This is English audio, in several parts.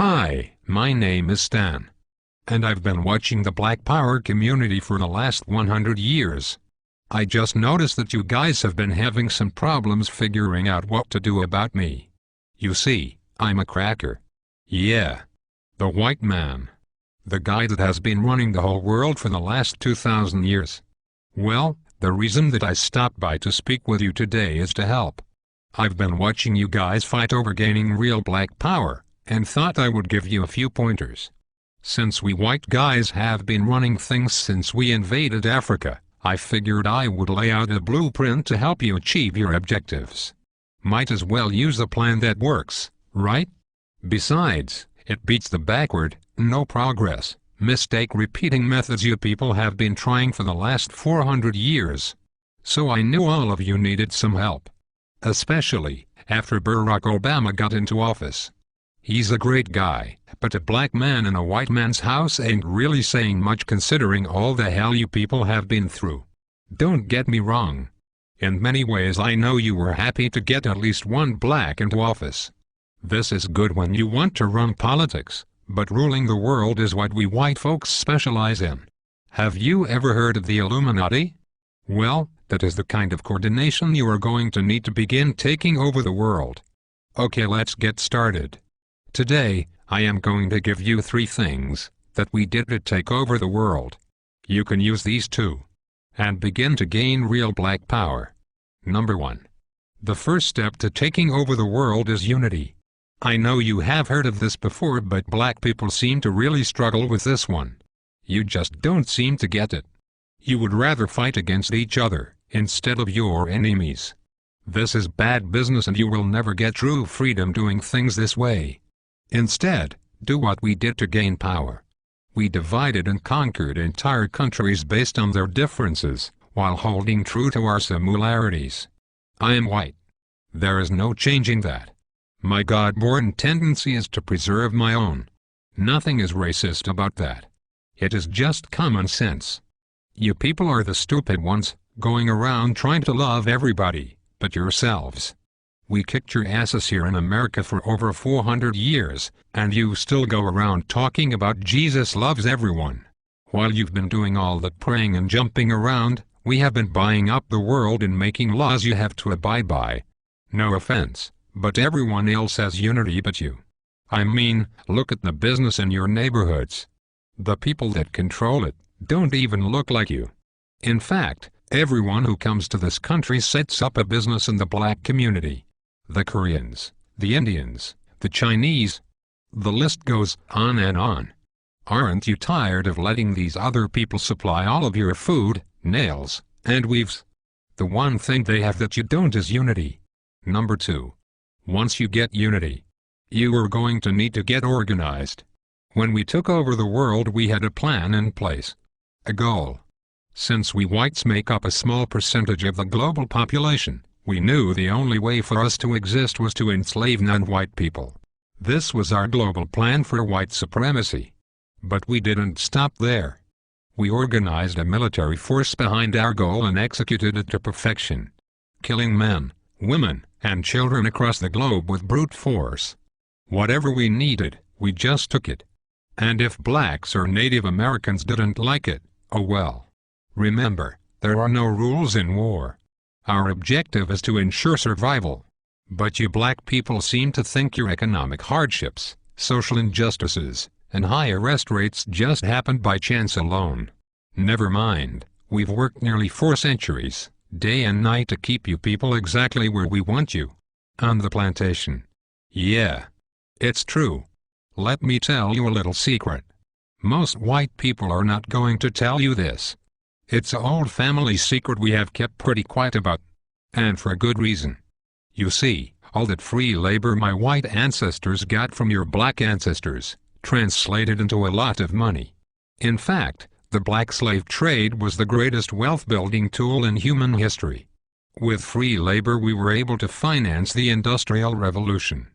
Hi, my name is Stan. And I've been watching the Black Power community for the last 100 years. I just noticed that you guys have been having some problems figuring out what to do about me. You see, I'm a cracker. Yeah. The white man. The guy that has been running the whole world for the last 2,000 years. Well, the reason that I stopped by to speak with you today is to help. I've been watching you guys fight over gaining real black power, and thought I would give you a few pointers. Since we white guys have been running things since we invaded Africa, I figured I would lay out a blueprint to help you achieve your objectives. Might as well use a plan that works, right? Besides, it beats the backward, no progress, mistake repeating methods you people have been trying for the last 400 years. So I knew all of you needed some help. Especially after Barack Obama got into office. He's a great guy, but a black man in a white man's house ain't really saying much considering all the hell you people have been through. Don't get me wrong. In many ways I know you were happy to get at least one black into office. This is good when you want to run politics, but ruling the world is what we white folks specialize in. Have you ever heard of the Illuminati? Well, that is the kind of coordination you are going to need to begin taking over the world. Okay, let's get started. Today, I am going to give you 3 things that we did to take over the world. You can use these too. And begin to gain real black power. Number 1. The first step to taking over the world is unity. I know you have heard of this before, but black people seem to really struggle with this one. You just don't seem to get it. You would rather fight against each other, instead of your enemies. This is bad business and you will never get true freedom doing things this way. Instead, do what we did to gain power. We divided and conquered entire countries based on their differences, while holding true to our similarities. I am white. There is no changing that. My God-born tendency is to preserve my own. Nothing is racist about that. It is just common sense. You people are the stupid ones, going around trying to love everybody, but yourselves. We kicked your asses here in America for over 400 years, and you still go around talking about Jesus loves everyone. While you've been doing all that praying and jumping around, we have been buying up the world and making laws you have to abide by. No offense, but everyone else has unity but you. I mean, look at the business in your neighborhoods. The people that control it don't even look like you. In fact, everyone who comes to this country sets up a business in the black community. The Koreans, the Indians, the Chinese. The list goes on and on. Aren't you tired of letting these other people supply all of your food, nails, and weaves? The one thing they have that you don't is unity. Number 2. Once you get unity, you are going to need to get organized. When we took over the world we had a plan in place. A goal. Since we whites make up a small percentage of the global population, we knew the only way for us to exist was to enslave non-white people. This was our global plan for white supremacy. But we didn't stop there. We organized a military force behind our goal and executed it to perfection. Killing men, women, and children across the globe with brute force. Whatever we needed, we just took it. And if blacks or Native Americans didn't like it, oh well. Remember, there are no rules in war. Our objective is to ensure survival. But you black people seem to think your economic hardships, social injustices, and high arrest rates just happened by chance alone. Never mind, we've worked nearly 4 centuries, day and night to keep you people exactly where we want you. On the plantation. Yeah. It's true. Let me tell you a little secret. Most white people are not going to tell you this. It's an old family secret we have kept pretty quiet about. And for a good reason. You see, all that free labor my white ancestors got from your black ancestors, translated into a lot of money. In fact, the black slave trade was the greatest wealth-building tool in human history. With free labor we were able to finance the Industrial Revolution.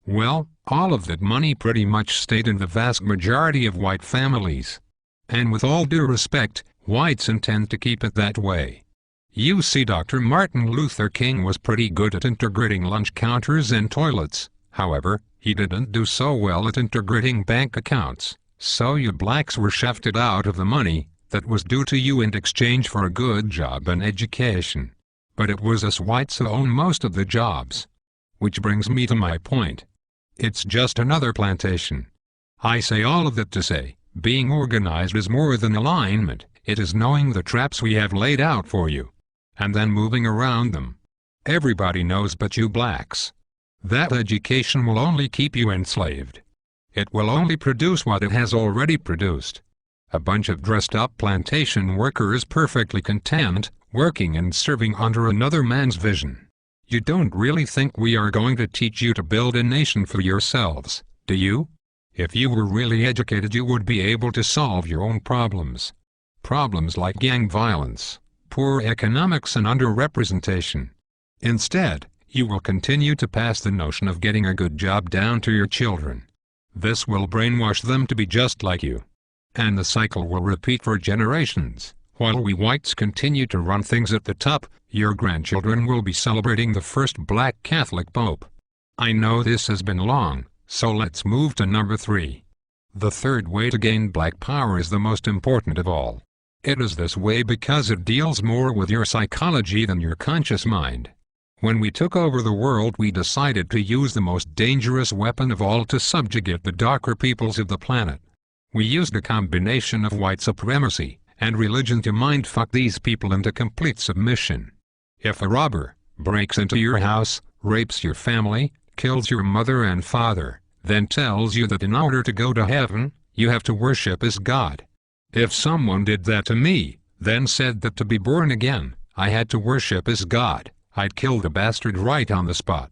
Well, all of that money pretty much stayed in the vast majority of white families. And with all due respect, whites intend to keep it that way. You see, Dr. Martin Luther King was pretty good at integrating lunch counters and toilets, However, he didn't do so well at integrating bank accounts, so you blacks were shafted out of the money that was due to you in exchange for a good job and education. But it was us whites who own most of the jobs. Which brings me to my point. It's just another plantation. I say all of that to say, being organized is more than alignment, it is knowing the traps we have laid out for you, and then moving around them. Everybody knows but you blacks. That education will only keep you enslaved. It will only produce what it has already produced. A bunch of dressed-up plantation workers perfectly content, working and serving under another man's vision. You don't really think we are going to teach you to build a nation for yourselves, do you? If you were really educated, you would be able to solve your own problems. Problems like gang violence, poor economics and underrepresentation. Instead, you will continue to pass the notion of getting a good job down to your children. This will brainwash them to be just like you. And the cycle will repeat for generations. While we whites continue to run things at the top, your grandchildren will be celebrating the first black Catholic Pope. I know this has been long, so let's move to number 3. The third way to gain black power is the most important of all. It is this way because it deals more with your psychology than your conscious mind. When we took over the world, we decided to use the most dangerous weapon of all to subjugate the darker peoples of the planet. We used a combination of white supremacy and religion to mindfuck these people into complete submission. If a robber breaks into your house, rapes your family, kills your mother and father, then tells you that in order to go to heaven, you have to worship as God. If someone did that to me, then said that to be born again, I had to worship as God, I'd kill the bastard right on the spot.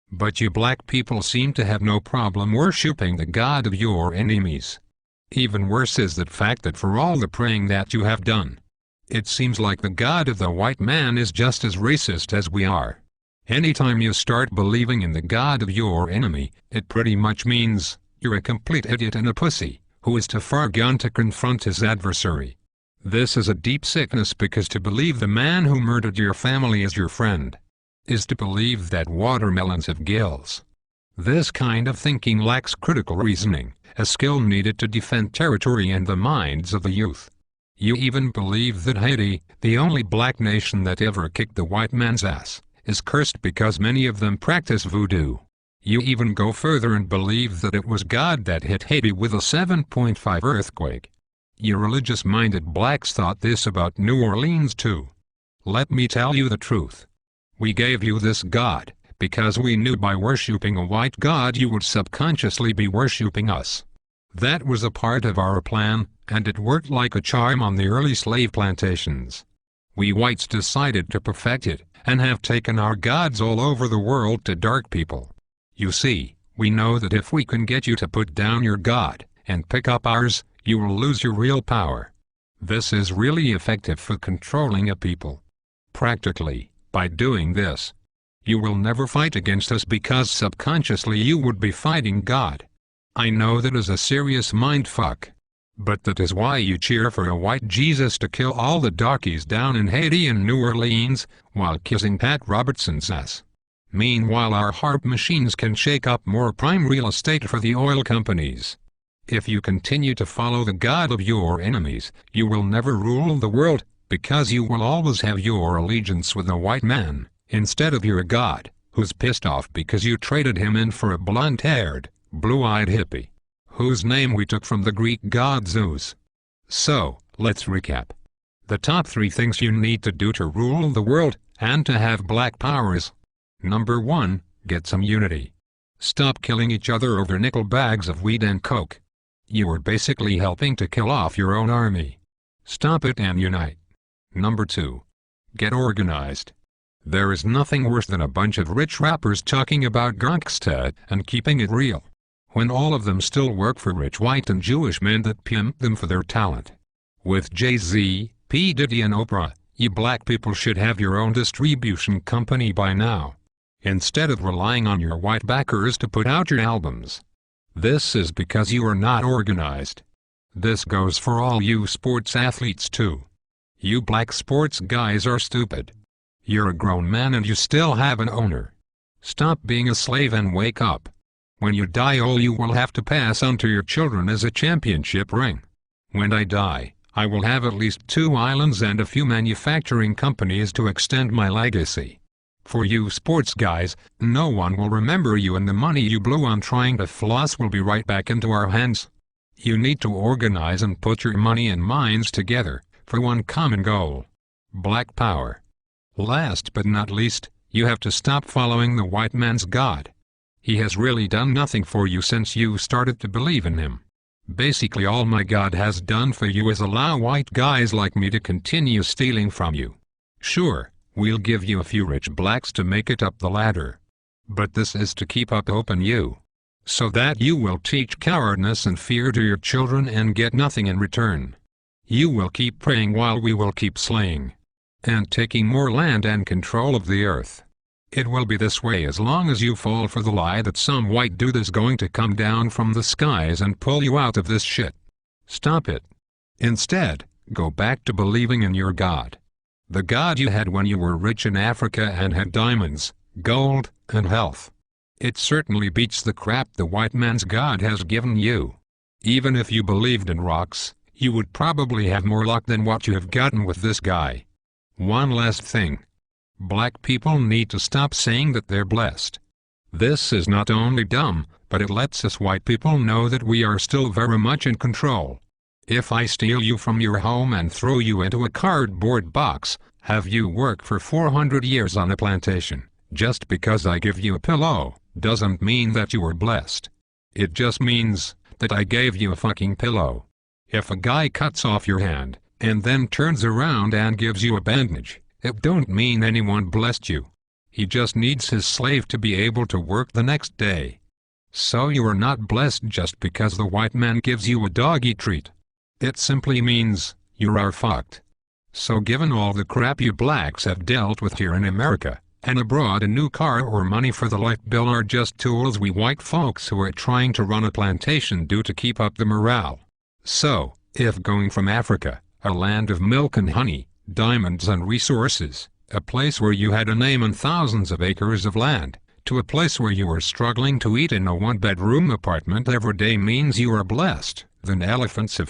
But you black people seem to have no problem worshipping the God of your enemies. Even worse is the fact that for all the praying that you have done, it seems like the God of the white man is just as racist as we are. Anytime you start believing in the God of your enemy, it pretty much means you're a complete idiot and a pussy, who is too far gone to confront his adversary. This is a deep sickness, because to believe the man who murdered your family is your friend is to believe that watermelons have gills. This kind of thinking lacks critical reasoning, a skill needed to defend territory and the minds of the youth. You even believe that Haiti, the only black nation that ever kicked the white man's ass, is cursed because many of them practice voodoo. You even go further and believe that it was God that hit Haiti with a 7.5 earthquake. You religious-minded blacks thought this about New Orleans too. Let me tell you the truth. We gave you this God because we knew by worshipping a white God you would subconsciously be worshipping us. That was a part of our plan, and it worked like a charm on the early slave plantations. We whites decided to perfect it, and have taken our gods all over the world to dark people. You see, we know that if we can get you to put down your God and pick up ours, you will lose your real power. This is really effective for controlling a people. Practically, by doing this, you will never fight against us because subconsciously you would be fighting God. I know that is a serious mindfuck. But that is why you cheer for a white Jesus to kill all the darkies down in Haiti and New Orleans, while kissing Pat Robertson's ass. Meanwhile, our harp machines can shake up more prime real estate for the oil companies. If you continue to follow the God of your enemies, you will never rule the world, because you will always have your allegiance with a white man, instead of your God, who's pissed off because you traded him in for a blonde-haired, blue-eyed hippie, whose name we took from the Greek god Zeus. So, let's recap. The top 3 things you need to do to rule the world, and to have black power is: Number 1, get some unity. Stop killing each other over nickel bags of weed and coke. You are basically helping to kill off your own army. Stop it and unite. Number 2, get organized. There is nothing worse than a bunch of rich rappers talking about gangsta and keeping it real, when all of them still work for rich white and Jewish men that pimp them for their talent. With Jay-Z, P. Diddy and Oprah, you black people should have your own distribution company by now, instead of relying on your white backers to put out your albums. This is because you are not organized. This goes for all you sports athletes too. You black sports guys are stupid. You're a grown man and you still have an owner. Stop being a slave and wake up. When you die, all you will have to pass on to your children is a championship ring. When I die, I will have at least 2 islands and a few manufacturing companies to extend my legacy. For you sports guys, no one will remember you, and the money you blew on trying to floss will be right back into our hands. You need to organize and put your money and minds together, for one common goal. Black power. Last but not least, you have to stop following the white man's God. He has really done nothing for you since you started to believe in him. Basically all my God has done for you is allow white guys like me to continue stealing from you. Sure, we'll give you a few rich blacks to make it up the ladder. But this is to keep up hope in you, so that you will teach cowardness and fear to your children and get nothing in return. You will keep praying while we will keep slaying and taking more land and control of the earth. It will be this way as long as you fall for the lie that some white dude is going to come down from the skies and pull you out of this shit. Stop it. Instead, go back to believing in your God. The God you had when you were rich in Africa and had diamonds, gold, and health. It certainly beats the crap the white man's God has given you. Even if you believed in rocks, you would probably have more luck than what you have gotten with this guy. One last thing. Black people need to stop saying that they're blessed. This is not only dumb, but it lets us white people know that we are still very much in control. If I steal you from your home and throw you into a cardboard box, have you work for 400 years on a plantation, just because I give you a pillow, doesn't mean that you were blessed. It just means that I gave you a fucking pillow. If a guy cuts off your hand, and then turns around and gives you a bandage, it don't mean anyone blessed you. He just needs his slave to be able to work the next day. So you are not blessed just because the white man gives you a doggy treat. It simply means, you are fucked. So given all the crap you blacks have dealt with here in America, and abroad, a new car or money for the light bill are just tools we white folks who are trying to run a plantation do to keep up the morale. So, if going from Africa, a land of milk and honey, diamonds and resources, a place where you had a name and thousands of acres of land, to a place where you were struggling to eat in a one-bedroom apartment every day means you are blessed, then elephants have